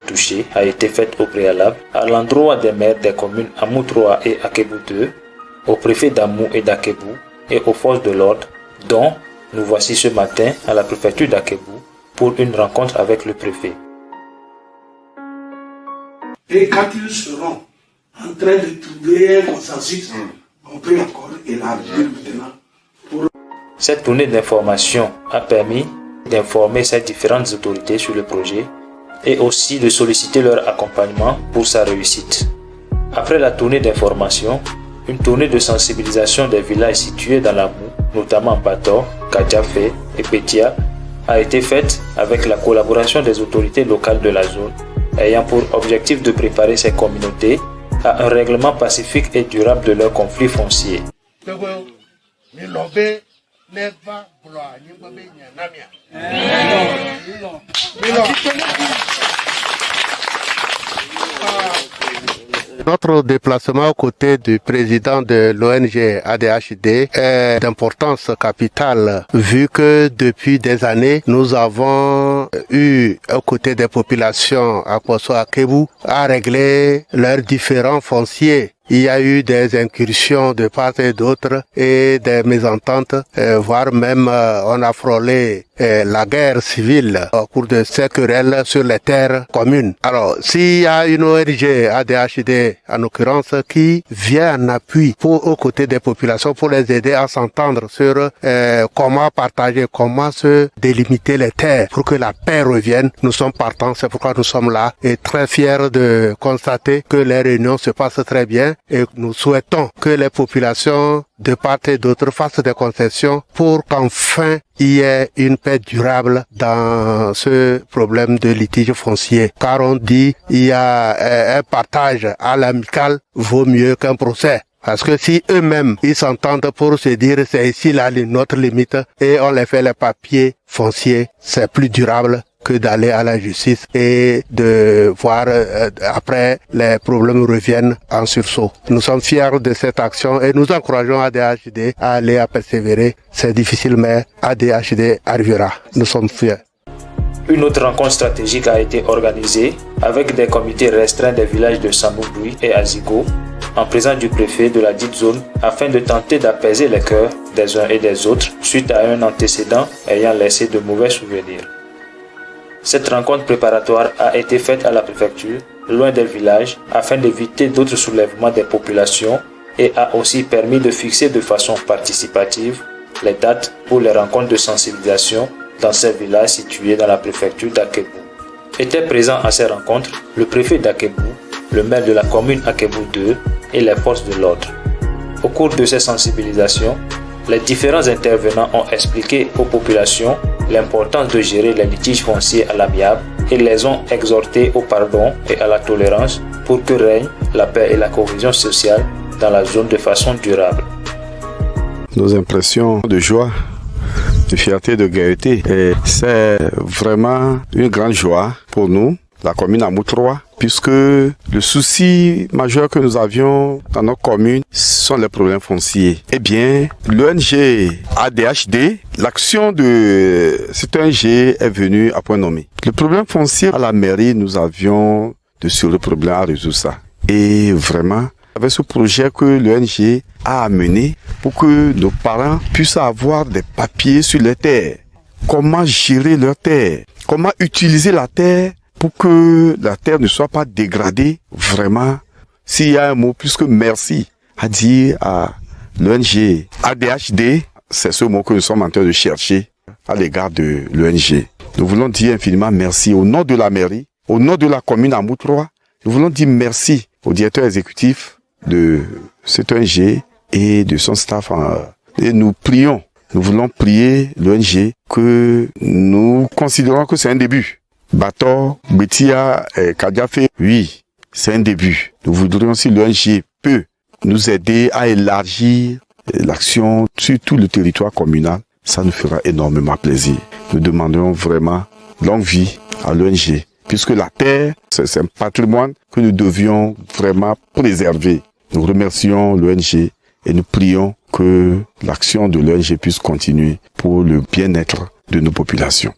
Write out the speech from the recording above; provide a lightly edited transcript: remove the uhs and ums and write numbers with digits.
touchées a été faite au préalable à l'endroit des maires des communes Amou 3 et Akebou 2, au préfet d'Amou et d'Akebou et aux forces de l'ordre, dont nous voici ce matin à la préfecture d'Akebou pour une rencontre avec le préfet. Et quand ils seront en train de trouver un consensus, on peut encore élargir maintenant. Cette tournée d'information a permis d'informer ces différentes autorités sur le projet et aussi de solliciter leur accompagnement pour sa réussite. Après la tournée d'information, une tournée de sensibilisation des villages situés dans l'Amou, notamment Bator, Kadjafé et Petia, a été faite avec la collaboration des autorités locales de la zone, ayant pour objectif de préparer ces communautés à un règlement pacifique et durable de leurs conflits fonciers. Notre déplacement aux côtés du président de l'ONG ADHD est d'importance capitale vu que depuis des années, nous avons eu aux côtés des populations à Poso Akebou à régler leurs différents fonciers. Il y a eu des incursions de part et d'autre et des mésententes, voire même on a frôlé la guerre civile au cours de ces querelles sur les terres communes. Alors, s'il y a une ONG ADHD, en l'occurrence, qui vient en appui aux côtés des populations pour les aider à s'entendre sur comment partager, comment se délimiter les terres pour que la paix revienne, nous sommes partants, c'est pourquoi nous sommes là et très fiers de constater que les réunions se passent très bien. Et nous souhaitons que les populations de part et d'autre fassent des concessions pour qu'enfin il y ait une paix durable dans ce problème de litige foncier. Car on dit il y a un partage à l'amical vaut mieux qu'un procès. Parce que si eux-mêmes, ils s'entendent pour se dire c'est ici là notre limite et on les fait les papiers fonciers, c'est plus durable que d'aller à la justice et de voir après les problèmes reviennent en sursaut. Nous sommes fiers de cette action et nous encourageons ADHD à aller à persévérer. C'est difficile mais ADHD arrivera. Nous sommes fiers. Une autre rencontre stratégique a été organisée avec des comités restreints des villages de Samoudoui et Azigo en présence du préfet de la dite zone afin de tenter d'apaiser les cœurs des uns et des autres suite à un antécédent ayant laissé de mauvais souvenirs. Cette rencontre préparatoire a été faite à la préfecture, loin des villages, afin d'éviter d'autres soulèvements des populations et a aussi permis de fixer de façon participative les dates pour les rencontres de sensibilisation dans ces villages situés dans la préfecture d'Akebou. Étaient présents à ces rencontres le préfet d'Akebou, le maire de la commune Akebou 2 et les forces de l'ordre. Au cours de ces sensibilisations, les différents intervenants ont expliqué aux populations l'importance de gérer les litiges fonciers à l'amiable et les ont exhortés au pardon et à la tolérance pour que règne la paix et la cohésion sociale dans la zone de façon durable. Nos impressions de joie, de fierté, de gaieté, c'est vraiment une grande joie pour nous, la commune Amou 3, puisque le souci majeur que nous avions dans notre commune sont les problèmes fonciers. Eh bien, l'ONG ADHD, l'action de cette ONG est venue à point nommé. Le problème foncier à la mairie, nous avions de sérieux problèmes à résoudre ça. Et vraiment, avec ce projet que l'ONG a amené pour que nos parents puissent avoir des papiers sur les terres, comment gérer leurs terres, comment utiliser la terre pour que la terre ne soit pas dégradée, vraiment, s'il y a un mot plus que merci à dire à l'ONG ADHD, c'est ce mot que nous sommes en train de chercher à l'égard de l'ONG. Nous voulons dire infiniment merci au nom de la mairie, au nom de la commune Amou 3. Nous voulons dire merci au directeur exécutif de cette ONG et de son staff. Et nous prions, nous voulons prier l'ONG que nous considérons que c'est un début. Bator, Betia, Kadjafé, oui, c'est un début. Nous voudrions si l'ONG peut nous aider à élargir l'action sur tout le territoire communal. Ça nous fera énormément plaisir. Nous demandons vraiment longue vie à l'ONG, puisque la terre, c'est un patrimoine que nous devions vraiment préserver. Nous remercions l'ONG et nous prions que l'action de l'ONG puisse continuer pour le bien-être de nos populations.